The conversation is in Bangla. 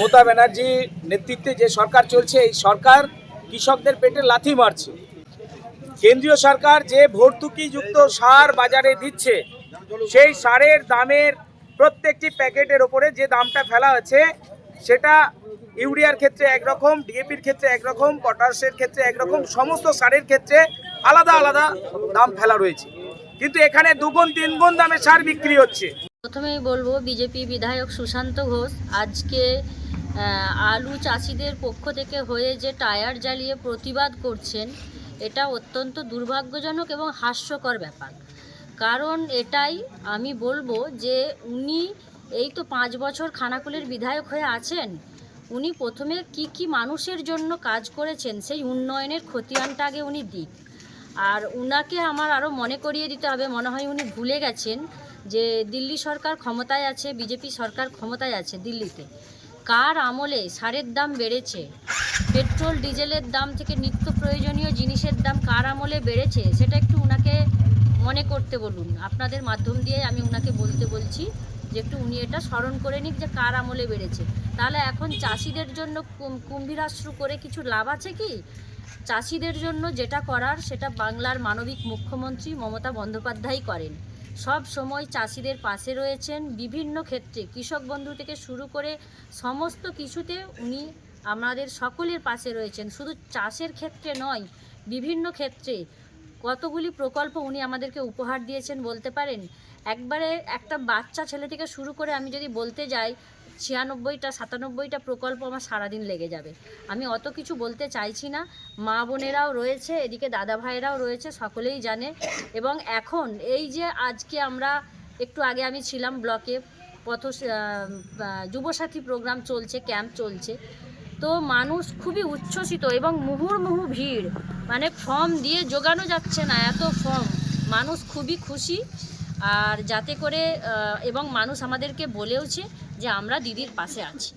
মমতা ব্যানার্জি নেতৃত্বে যে সরকার চলছে, এই সরকার কৃষকদের পেটে লাথি মারছে। কেন্দ্রীয় সরকার যে ভর্তুকিযুক্ত সার বাজারে দিচ্ছে, সেই সারের দামের প্রত্যেকটি প্যাকেটের ওপরে যে দামটা ফেলা হয়েছে, সেটা ইউরিয়ার ক্ষেত্রে একরকম, ডিএপির ক্ষেত্রে একরকম, পটাশের ক্ষেত্রে একরকম, সমস্ত সারের ক্ষেত্রে আলাদা আলাদা দাম ফেলা রয়েছে। কিন্তু এখানে দুগুণ তিনগুণ দামে সার বিক্রি হচ্ছে। প্রথমেই বলবো, বিজেপি বিধায়ক সুশান্ত ঘোষ আজকে আলু চাষিদের পক্ষ থেকে হয়ে যে টায়ার জ্বালিয়ে প্রতিবাদ করছেন, এটা অত্যন্ত দুর্ভাগ্যজনক এবং হাস্যকর ব্যাপার। কারণ এটাই আমি বলবো যে উনি এই তো 5 বছর খানাকুলের বিধায়ক হয়ে আছেন, উনি প্রথমে কি মানুষের জন্য কাজ করেছেন সেই উন্নয়নের খতিয়ানটা আগে উনি দিক। আর উনাকে আমার আরও মনে করিয়ে দিতে হবে, মনে হয় উনি ভুলে গেছেন যে দিল্লি সরকার ক্ষমতায় আছে, বিজেপি সরকার ক্ষমতায় আছে দিল্লিতে। কার আমলে সারের দাম বেড়েছে, পেট্রোল ডিজেলের দাম থেকে নিত্য প্রয়োজনীয় জিনিসের দাম কার আমলে বেড়েছে, সেটা একটু উনাকে মনে করতে বলুন। আপনাদের মাধ্যম দিয়ে আমি উনাকে বলছি যে একটু উনি এটা স্মরণ করে নিক যে কার আমলে বেড়েছে। তাহলে এখন চাষিদের জন্য কুম্ভীরাশ্রু করে কিছু লাভ আছে কি? চাষিদের জন্য যেটা করার সেটা বাংলার মানবিক মুখ্যমন্ত্রী মমতা বন্দ্যোপাধ্যায় করেন। সব সময় চাষিদের পাশে রয়েছেন, বিভিন্ন ক্ষেত্রে কৃষক বন্ধু থেকে শুরু করে সমস্ত কিছুতে উনি আমাদের সকলের পাশে রয়েছেন। শুধু চাষের ক্ষেত্রে নয়, বিভিন্ন ক্ষেত্রে কতগুলি প্রকল্প উনি আমাদেরকে উপহার দিয়েছেন বলতে পারেন। একবারে একটা বাচ্চা ছেলে থেকে শুরু করে আমি যদি বলতে যাই 96টা 97টা প্রকল্প আমার সারাদিন লেগে যাবে। আমি অত কিছু বলতে চাইছি না। মা বোনেরাও রয়েছে, এদিকে দাদা ভাইয়েরাও রয়েছে, সকলেই জানে। এবং এখন এই যে আজকে আমরা একটু আগে আমি ছিলাম ব্লকে, যুবসাথী প্রোগ্রাম চলছে, ক্যাম্প চলছে, তো মানুষ খুবই উচ্ছ্বসিত এবং মুহুর্মুহু ভিড়, মানে ফর্ম দিয়ে জোগানো যাচ্ছে না, এত ফর্ম। মানুষ খুবই খুশি। আর যাতে করে এবং মানুষ আমাদেরকে বলেওছে যে আমরা দিদির পাশে আছি।